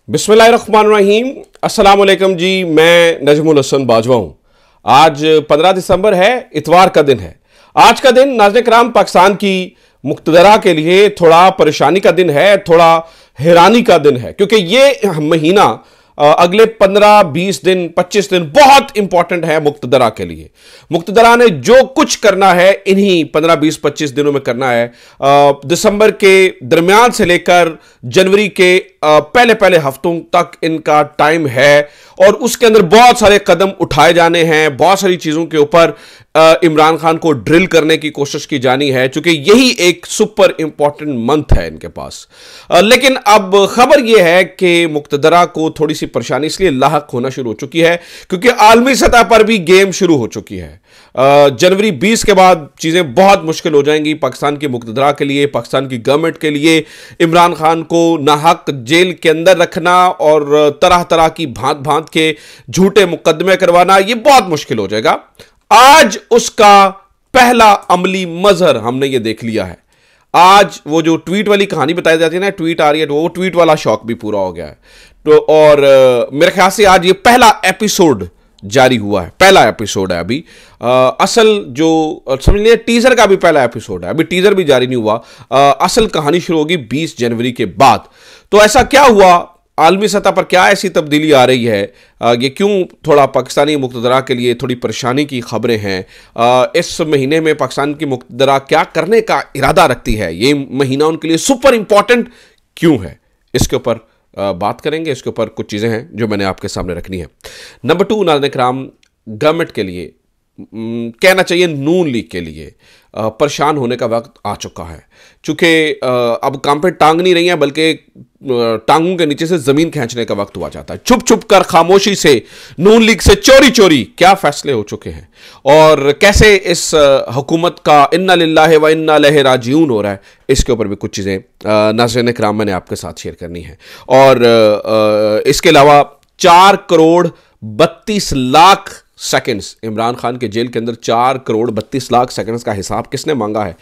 बिस्मिल्लाहिर्रहमानिर्रहीम। अस्सलाम वालेकुम जी, मैं नजमुल हसन बाजवा हूं। आज 15 दिसंबर है, इतवार का दिन है। आज का दिन नाज़रीन किराम पाकिस्तान की मुक्तदरा के लिए थोड़ा परेशानी का दिन है, थोड़ा हैरानी का दिन है, क्योंकि ये महीना अगले 15, 20 दिन, 25 दिन बहुत इंपॉर्टेंट है मुक्तदरा के लिए। मुक्तदरा ने जो कुछ करना है इन्हीं 15, 20, 25 दिनों में करना है। दिसंबर के दरमियान से लेकर जनवरी के पहले पहले हफ्तों तक इनका टाइम है और उसके अंदर बहुत सारे कदम उठाए जाने हैं। बहुत सारी चीज़ों के ऊपर इमरान खान को ड्रिल करने की कोशिश की जानी है, क्योंकि यही एक सुपर इंपॉर्टेंट मंथ है इनके पास। लेकिन अब खबर यह है कि मुक्तदरा को थोड़ी सी परेशानी इसलिए लाहक होना शुरू हो चुकी है क्योंकि आलमी सतह पर भी गेम शुरू हो चुकी है। जनवरी 20 के बाद चीज़ें बहुत मुश्किल हो जाएंगी पाकिस्तान की मुक्तदरा के लिए, पाकिस्तान की गवर्नमेंट के लिए। इमरान खान को नाहक जेल के अंदर रखना और तरह तरह की भांत भांत के झूठे मुकदमे करवाना, यह बहुत मुश्किल हो जाएगा। आज उसका पहला अमली मजहर हमने ये देख लिया है। आज वो जो ट्वीट वाली कहानी बताई जाती है ना, ट्वीट आ रही है, वो ट्वीट वाला शौक भी पूरा हो गया है। तो और मेरे ख्याल से आज ये पहला एपिसोड जारी हुआ है, पहला एपिसोड है अभी। असल जो समझ लीजिए टीजर का भी पहला एपिसोड है, अभी टीजर भी जारी नहीं हुआ। असल कहानी शुरू होगी 20 जनवरी के बाद। तो ऐसा क्या हुआ, आलमी सतह पर क्या ऐसी तब्दीली आ रही है, ये क्यों थोड़ा पाकिस्तानी मुक्तदरा के लिए थोड़ी परेशानी की खबरें हैं। इस महीने में पाकिस्तान की मुक्तदरा क्या करने का इरादा रखती है, ये महीना उनके लिए सुपर इंपॉर्टेंट क्यों है, इसके ऊपर बात करेंगे। इसके ऊपर कुछ चीज़ें हैं जो मैंने आपके सामने रखनी है। नंबर 2, नाज़रीन किराम, गवर्नमेंट के लिए कहना चाहिए नून लीग के लिए परेशान होने का वक्त आ चुका है, चूँकि अब काम पे टांग नहीं रही है बल्कि टांगों के नीचे से ज़मीन खींचने का वक्त हुआ जाता है। छुप छुप कर खामोशी से नून लीग से चोरी चोरी क्या फैसले हो चुके हैं और कैसे इस हुकूमत का इन्ना लिल्लाहि व इन्ना इलैहि राजिऊन हो रहा है, इसके ऊपर भी कुछ चीज़ें नाज़रीन किराम मैंने आपके साथ शेयर करनी है। और इसके अलावा 4 करोड़ 32 लाख सेकंड्स, इमरान खान के जेल के अंदर 4 करोड़ 32 लाख सेकंड्स का हिसाब किसने मांगा है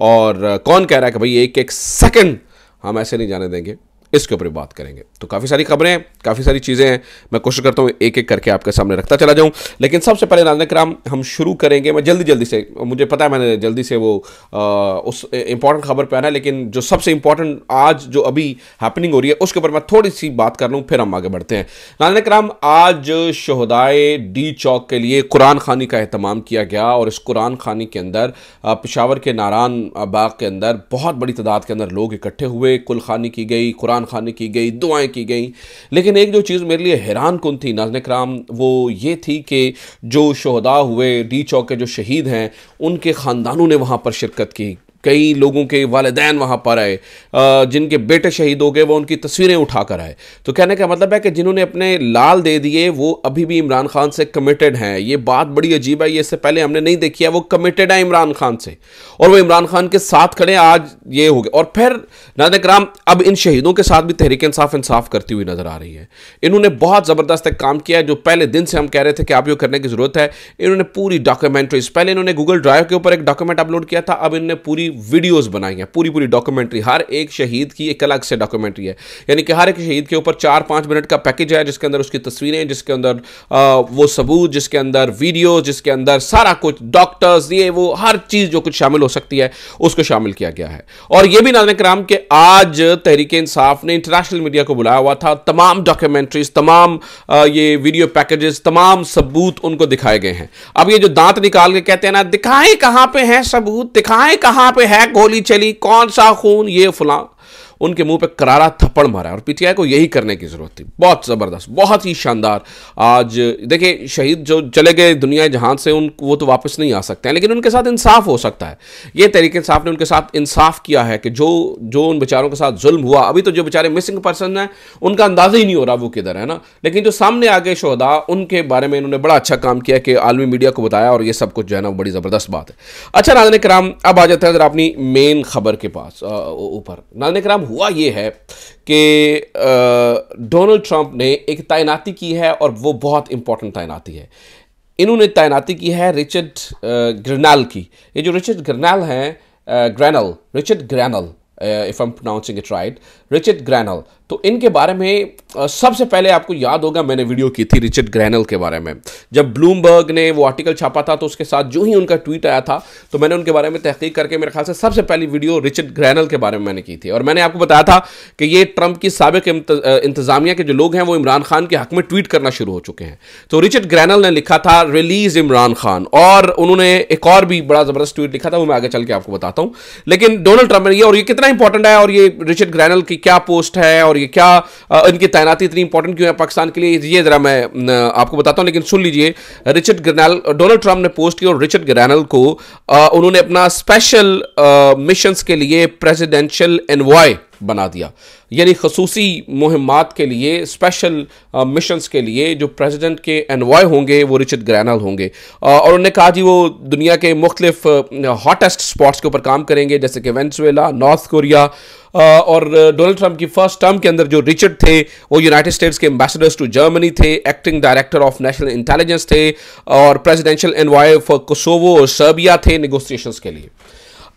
और कौन कह रहा है कि भाई एक एक सेकंड हम ऐसे नहीं जाने देंगे, इसके ऊपर बात करेंगे। तो काफ़ी सारी खबरें हैं, काफ़ी सारी चीज़ें हैं, मैं कोशिश करता हूँ एक एक करके आपके सामने रखता चला जाऊँ। लेकिन सबसे पहले नाज़रीन किराम हम शुरू करेंगे, मैं जल्दी से, मुझे पता है मैंने जल्दी से वो उस इंपॉर्टेंट खबर पे आना है, लेकिन जो सबसे इंपॉर्टेंट आज जो अभी हैपनिंग हो रही है उसके ऊपर मैं थोड़ी सी बात कर लूँ, फिर हम आगे बढ़ते हैं। नाज़रीन किराम, आज शहदाए डी चौक के लिए कुरान खानी का एहतमाम किया गया और इस कुरान खानी के अंदर पेशावर के नारान बाग के अंदर बहुत बड़ी तादाद के अंदर लोग इकट्ठे हुए, कुल खानी की गई, कुरान खानी की गई, दुआएं की गई। लेकिन एक जो चीज़ मेरे लिए हैरान कुन थी नाज़रीन किराम, वो ये थी कि जो शहदा हुए, डी चौक के जो शहीद हैं, उनके ख़ानदानों ने वहाँ पर शिरकत की। कई लोगों के वालिदैन वहाँ पर आए, जिनके बेटे शहीद हो गए वो उनकी तस्वीरें उठा कर आए। तो कहने का मतलब है कि जिन्होंने अपने लाल दे दिए वो अभी भी इमरान खान से कमिटेड हैं। ये बात बड़ी अजीब है, ये इससे पहले हमने नहीं देखी है। वो कमिटेड है इमरान खान से और वो इमरान खान के साथ खड़े, आज ये हो गया। और फिर नाज़रीन किराम, अब इन शहीदों के साथ भी तहरीक इंसाफ करती हुई नजर आ रही है। इन्होंने बहुत ज़बरदस्त एक काम किया है, जो पहले दिन से हम कह रहे थे कि आप ये करने की ज़रूरत है। इन्होंने पूरी डॉक्यूमेंट्रीज, पहले इन्होंने गूगल ड्राइव के ऊपर एक डॉक्यूमेंट अपलोड किया था, अब इन्होंने पूरी वीडियोस बनाई हैं, पूरी डॉक्यूमेंट्री, हर एक शहीद की एक अलग से डॉक्यूमेंट्री है। यानी कि हर एक शहीद के ऊपर 4-5 मिनट का पैकेज है, जिसके अंदर उसकी तस्वीरें, जिसके अंदर वो सबूत, जिसके अंदर वीडियो, जिसके अंदर सारा कुछ, डॉक्टर्स, ये वो हर चीज़ जो कुछ शामिल हो सकती है उसको शामिल किया गया है। और ये भी नाज़रीन किराम के आज तहरीक इंसाफ ने इंटरनेशनल मीडिया को बुलाया हुआ था, तमाम डॉक्यूमेंट्रीज, तमाम ये वीडियो पैकेजेस, तमाम सबूत उनको दिखाए गए हैं। अब ये जो दांत निकाल के कहते हैं ना, दिखाएं कहां पे है सबूत, दिखाएं कहां पे है गोली चली, कौन सा खून, ये फलां, उनके मुंह पे करारा थप्पड़ मारा। और पीटीआई को यही करने की जरूरत थी। बहुत ज़बरदस्त, बहुत ही शानदार। आज देखिए, शहीद जो चले गए दुनिया जहां से, वो तो वापस नहीं आ सकते हैं, लेकिन उनके साथ इंसाफ हो सकता है। ये तहरीक इंसाफ ने उनके साथ इंसाफ किया है कि जो उन बेचारों के साथ जुल्म हुआ, अभी तो जो बेचारे मिसिंग पर्सन हैं उनका अंदाजा ही नहीं हो रहा वो किधर है ना, लेकिन जो सामने आ गए शहदा, उनके बारे में इन्होंने बड़ा अच्छा काम किया कि आलमी मीडिया को बताया, और ये सब कुछ जो है ना बड़ी ज़बरदस्त बात है। अच्छा नाज़रीन किराम, अब आ जाते हैं जरा अपनी मेन खबर के पास ऊपर। नाज़रीन किराम, हुआ ये है कि डोनाल्ड ट्रंप ने एक तैनाती की है और वो बहुत इंपॉर्टेंट तैनाती है। इन्होंने तैनाती की है रिचर्ड ग्रेनल की। ये जो रिचर्ड ग्रेनल हैं, Richard granal, if I am pronouncing it right, Richard granal, तो इनके बारे में सबसे पहले आपको याद होगा मैंने वीडियो की थी रिचर्ड ग्रैनल के बारे में। जब ब्लूमबर्ग ने वो आर्टिकल छापा था तो उसके साथ जो ही उनका ट्वीट आया था तो मैंने उनके बारे में तहकीक करके मेरे ख्याल से सबसे पहली वीडियो रिचर्ड ग्रैनल के बारे में मैंने की थी। और मैंने आपको बताया था कि ये ट्रंप की साबिक इंतजामिया के जो लोग हैं वो इमरान खान के हक में ट्वीट करना शुरू हो चुके हैं। तो रिचर्ड ग्रैनल ने लिखा था रिलीज इमरान खान, और उन्होंने एक और भी बड़ा जबरदस्त ट्वीट लिखा था, वो मैं आगे चल के आपको बताता हूं। लेकिन डोनाल्ड ट्रंप ने ये कितना इंपॉर्टेंट है और ये रिचर्ड ग्रैनल की क्या पोस्ट है और ये क्या इनकी तैनाती इतनी इंपॉर्टेंट क्यों है पाकिस्तान के लिए, ये जरा मैं आपको बताता हूं। लेकिन सुन लीजिए, रिचर्ड ग्रैनल, डोनाल्ड ट्रंप ने पोस्ट की और रिचर्ड ग्रैनल को उन्होंने अपना स्पेशल मिशंस के लिए प्रेसिडेंशियल एनवॉय बना दिया, यानी खसूसी मुहिम्मात के लिए, स्पेशल मिशंस के लिए जो प्रेसिडेंट के एनवॉय होंगे वो रिचर्ड ग्रैनल होंगे। और उन्होंने कहा जी वो दुनिया के मुख्तलिफ हॉटेस्ट स्पॉट्स के ऊपर काम करेंगे, जैसे कि वेनेजुएला, नॉर्थ कोरिया। और डोनाल्ड ट्रंप की फर्स्ट टर्म के अंदर जो रिचर्ड थे वो यूनाइटेड स्टेट्स के एम्बेसडर्स टू जर्मनी थे, acting director of national intelligence थे, और प्रेसिडेंशियल एनवॉय फॉर कोसोवो और सर्बिया थे नेगोशिएशंस के लिए।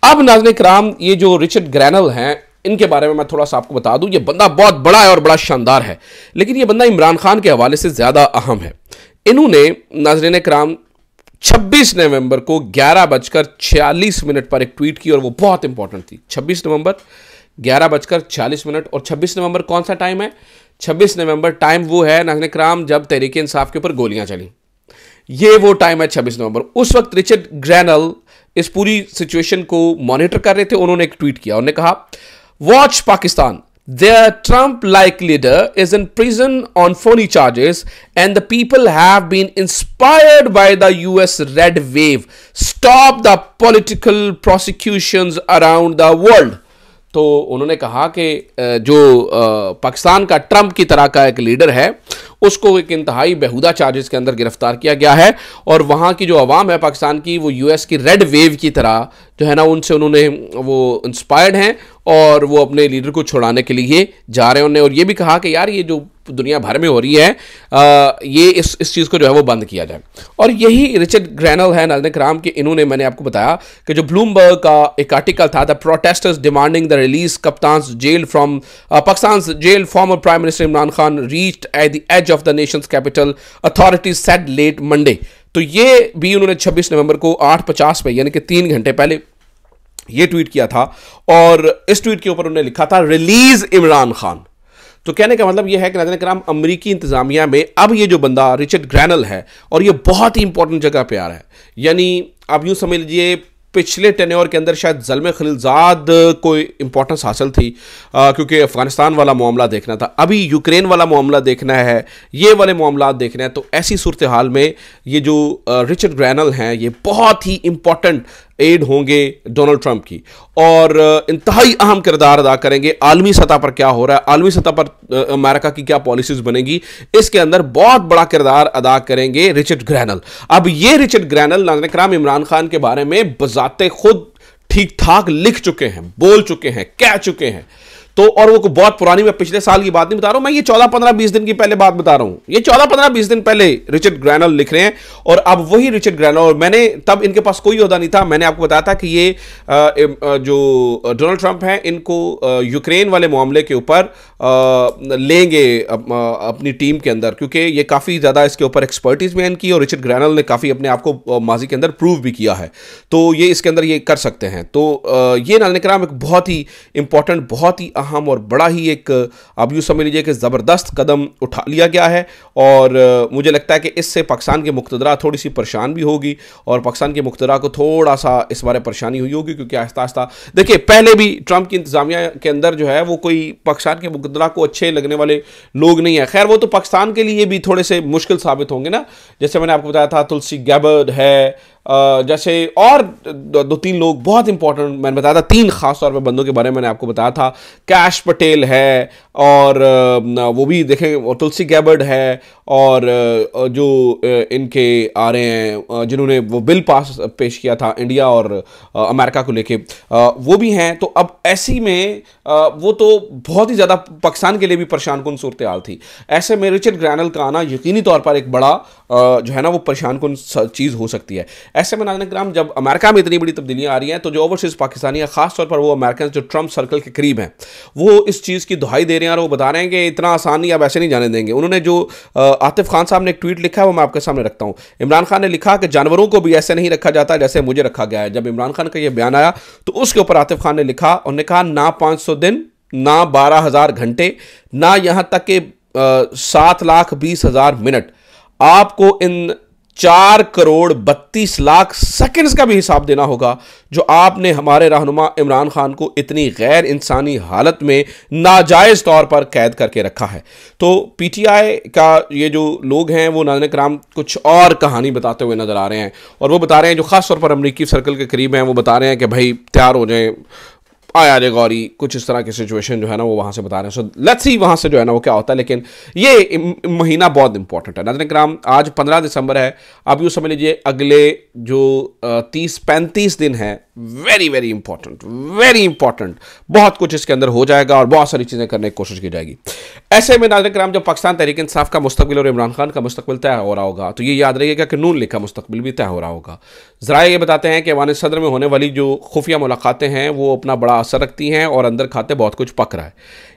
अब नाज़रीन किराम, ये जो रिचर्ड ग्रैनल हैं इनके बारे में मैं थोड़ा सा आपको बता दूं। ये बंदा बहुत बड़ा है और बड़ा शानदार है, लेकिन ये बंदा इमरान खान के हवाले से ज्यादा अहम है। इन्होंने नाज़रीन किराम 26 नवंबर को 11:46 पर एक ट्वीट की और वो बहुत इंपॉर्टेंट थी। 26 नवंबर 11:46, और 26 नवंबर कौन सा टाइम है? 26 नवंबर टाइम वो है नाज़रीन किराम जब तहरीक इंसाफ के ऊपर गोलियां चली। ये वो टाइम है 26 नवंबर। उस वक्त रिचर्ड ग्रैनल इस पूरी सिचुएशन को मॉनिटर कर रहे थे। उन्होंने एक ट्वीट किया, उन्होंने कहा, Watch Pakistan. Their Trump-like leader is in prison on phony charges and the people have been inspired by the US red wave. Stop the political prosecutions around the world. तो उन्होंने कहा कि जो पाकिस्तान का ट्रंप की तरह का एक लीडर है उसको एक इंतहाई बेहुदा चार्जेस के अंदर गिरफ्तार किया गया है, और वहाँ की जो आवाम है पाकिस्तान की वो यूएस की रेड वेव की तरह जो है ना उनसे उन्होंने वो इंस्पायर्ड हैं और वो अपने लीडर को छुड़ाने के लिए जा रहे हैं उन्हें। और ये भी कहा कि यार ये जो दुनिया भर में हो रही है ये इस चीज़ को जो है वो बंद किया जाए। और यही रिचर्ड ग्रैनल है नाज़रीन किराम के। इन्होंने, मैंने आपको बताया कि जो ब्लूमबर्ग का एक आर्टिकल था, the protesters demanding the release कप्तान jail from Pakistan jail former prime minister Imran Khan reached at the edge of the nation's capital, authorities said late Monday. तो ये भी उन्होंने 26 नवंबर को 8:50 पे, यानी कि 3 घंटे पहले ये ट्वीट किया था, और इस ट्वीट के ऊपर उन्होंने लिखा था रिलीज इमरान खान। तो कहने का मतलब यह है कि नाज़रीन किराम अमरीकी इंतजामिया में अब ये जो बंदा रिचर्ड ग्रैनल है, और ये बहुत ही इंपॉर्टेंट जगह पे आ रहा है, यानी आप यूं समझ लीजिए पिछले टेन्योर के अंदर शायद ज़ल्मे खलीलज़ाद को इंपॉर्टेंस हासिल थी क्योंकि अफ़गानिस्तान वाला मामला देखना था, अभी यूक्रेन वाला मामला देखना है, ये वाले मामला देखना है। तो ऐसी सूरत हाल में ये जो रिचर्ड ग्रैनल हैं ये बहुत ही इंपॉर्टेंट एड होंगे डोनाल्ड ट्रंप की, और इंतहाई अहम किरदार अदा करेंगे। आलमी सतह पर क्या हो रहा है, आलमी सतह पर अमेरिका की क्या पॉलिसीज बनेगी, इसके अंदर बहुत बड़ा किरदार अदा करेंगे रिचर्ड ग्रैनल। अब ये रिचर्ड ग्रैनल नाज़रीन किराम इमरान खान के बारे में बजाते खुद ठीक ठाक लिख चुके हैं, बोल चुके हैं, कह चुके हैं। तो और वो बहुत पुरानी, मैं पिछले साल की बात नहीं बता रहा हूं, मैं ये 14-15-20 दिन की पहले बात बता रहा हूं। ये 14-15-20 दिन पहले रिचर्ड ग्रैनल लिख रहे हैं, और अब वही रिचर्ड ग्रैनल, और मैंने तब इनके पास कोई ओहदा नहीं था, मैंने आपको बताया था कि ये जो डोनाल्ड ट्रंप हैं इनको यूक्रेन वाले मामले के ऊपर लेंगे अपनी टीम के अंदर, क्योंकि ये काफ़ी ज़्यादा इसके ऊपर एक्सपर्टीज में इनकी, और रिचर्ड ग्रैनल ने काफ़ी अपने आप को माजी के अंदर प्रूव भी किया है, तो ये इसके अंदर ये कर सकते हैं। तो ये नाज़रीन किराम एक बहुत ही इंपॉर्टेंट, बहुत ही अहम और बड़ा ही एक, आप यूँ समझ लीजिए कि ज़बरदस्त कदम उठा लिया गया है, और मुझे लगता है कि इससे पाकिस्तान की मुक़्तदरा थोड़ी सी परेशान भी होगी, और पाकिस्तान की मुक़्तदरा को थोड़ा सा इस बारे परेशानी हुई होगी, क्योंकि आहिस्ता आहिस्ता देखिए पहले भी ट्रंप की इंतज़ामिया के अंदर जो है वो कोई पाकिस्तान के मुक़्तदरा को अच्छे लगने वाले लोग नहीं है। खैर वो तो पाकिस्तान के लिए भी थोड़े से मुश्किल साबित होंगे ना, जैसे मैंने आपको बताया था तुलसी गैबर्ड है, जैसे और 2-3 लोग बहुत इंपॉर्टेंट मैंने बताया था, 3 खास तौर पे बंदों के बारे में मैंने आपको बताया था। कैश पटेल है, और वो भी देखें, और तुलसी गैबर्ड है, और जो इनके आ रहे हैं जिन्होंने वो बिल पेश किया था इंडिया और अमेरिका को लेके, वो भी हैं। तो अब ऐसी में वो तो बहुत ही ज़्यादा पाकिस्तान के लिए भी परेशान कुन सूरत हाल थी। ऐसे में रिचर्ड ग्रैनल का आना यकीनी तौर पर एक बड़ा जो है ना वो परेशान कुन चीज़ हो सकती है। ऐसे में नाज़रीन किराम जब अमेरिका में इतनी बड़ी तब्दीलियां आ रही हैं तो जो ओवरसीज़ पाकिस्तानी है, खासतौर पर वो अमेरिकन जो ट्रंप सर्कल के करीब हैं, वो इस चीज़ की दुहाई दे रहे हैं और वो बता रहे हैं कि इतना आसान नहीं, अब ऐसे नहीं जाने देंगे। उन्होंने जो आतिफ खान साहब ने एक ट्वीट लिखा है वो मैं आपके सामने रखता हूँ। इमरान खान ने लिखा कि जानवरों को भी ऐसे नहीं रखा जाता जैसे मुझे रखा गया है। जब इमरान खान का ये बयान आया तो उसके ऊपर आतिफ खान ने लिखा, उन्होंने कहा ना 500 दिन, ना 12,000 घंटे, ना यहां तक कि 7,20,000 मिनट, आपको इन 4,32,00,000 सेकंड्स का भी हिसाब देना होगा जो आपने हमारे रहनुमा इमरान खान को इतनी गैर इंसानी हालत में नाजायज़ तौर पर कैद करके रखा है। तो पीटीआई का ये जो लोग हैं वो नाज़रीन किराम कुछ और कहानी बताते हुए नज़र आ रहे हैं, और वो बता रहे हैं जो ख़ास तौर पर अमरीकी सर्कल के करीब हैं, वो बता रहे हैं कि भाई तैयार हो जाएं, आया जाए गौरी, कुछ इस तरह की सिचुएशन जो है ना वो वहाँ से बता रहे हैं। सो लेट्स सी वहाँ से जो है ना वो क्या होता है। लेकिन ये महीना बहुत इंपॉर्टेंट है नाज़रीन किराम। आज 15 दिसंबर है। आप यूँ समझ लीजिए अगले जो 30-35 दिन है very very important, very important. बहुत कुछ इसके अंदर हो जाएगा और बहुत सारी चीज़ें करने की कोशिश की जाएगी। ऐसे में नाज़रीन किराम जब पाकिस्तान तहरीक इंसाफ का मुस्तकबिल और इमरान खान का मुस्तकबिल तय हो रहा होगा तो ये याद रखिएगा कि नून लीग का मुस्तकबिल भी तय हो रहा होगा। ज़राए ये बताते हैं कि ऐवान सदर में होने वाली जो खुफिया मुलाकातें हैं वो अपना बड़ा असर रखती हैं और अंदर खाते बहुत कुछ पक रहा है।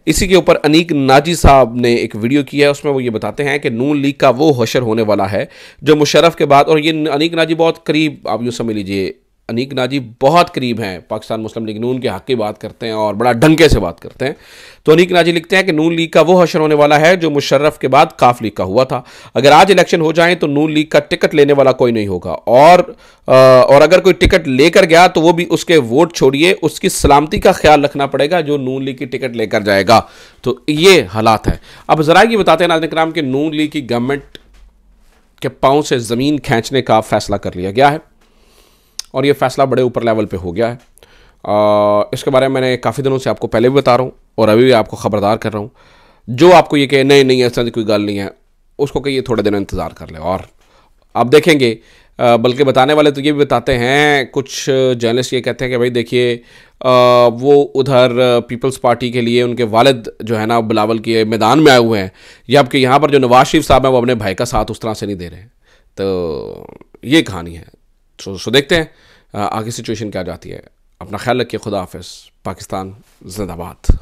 इसी के ऊपर अनीक नाजी साहब ने एक वीडियो किया है, उसमें वो ये बताते हैं कि नून लीग का वो हशर होने वाला है जो मुशर्रफ के बाद, और ये अनीक नाजी बहुत करीब, आप यूँ समझ लीजिए अनीक नाजी बहुत करीब हैं पाकिस्तान मुस्लिम लीग नून के हक़ की बात करते हैं और बड़ा डंके से बात करते हैं। तो अनीक नाजी लिखते हैं कि नून लीग का वो हशर होने वाला है जो मुशर्रफ के बाद काफ लीग का हुआ था। अगर आज इलेक्शन हो जाए तो नून लीग का टिकट लेने वाला कोई नहीं होगा, और अगर कोई टिकट लेकर गया तो वो भी उसके वोट छोड़िए उसकी सलामती का ख्याल रखना पड़ेगा जो नून लीग की टिकट लेकर जाएगा। तो ये हालात है। अब ज़रा ये बताते हैं नाज़रीन किराम कि नून लीग की गवर्नमेंट के पाँव से ज़मीन खींचने का फैसला कर लिया गया है और ये फैसला बड़े ऊपर लेवल पे हो गया है। इसके बारे में मैंने काफ़ी दिनों से आपको पहले भी बता रहा हूँ और अभी भी आपको ख़बरदार कर रहा हूँ। जो आपको ये कहे नहीं नहीं ऐसा कोई गल नहीं है, उसको कहिए थोड़े दिन इंतज़ार कर ले और आप देखेंगे। बल्कि बताने वाले तो ये भी बताते हैं, कुछ जर्नलिस्ट ये कहते हैं कि भाई देखिए वो उधर पीपल्स पार्टी के लिए उनके वालिद जो है ना बिलावल के मैदान में आए हुए हैं, या आपके यहाँ पर जो नवाज शरीफ साहब हैं वो अपने भाई का साथ उस तरह से नहीं दे रहे हैं। तो ये कहानी है। सो देखते हैं आगे सिचुएशन क्या जाती है। अपना ख्याल रखिए। खुदा हाफिज़। पाकिस्तान जिंदाबाद।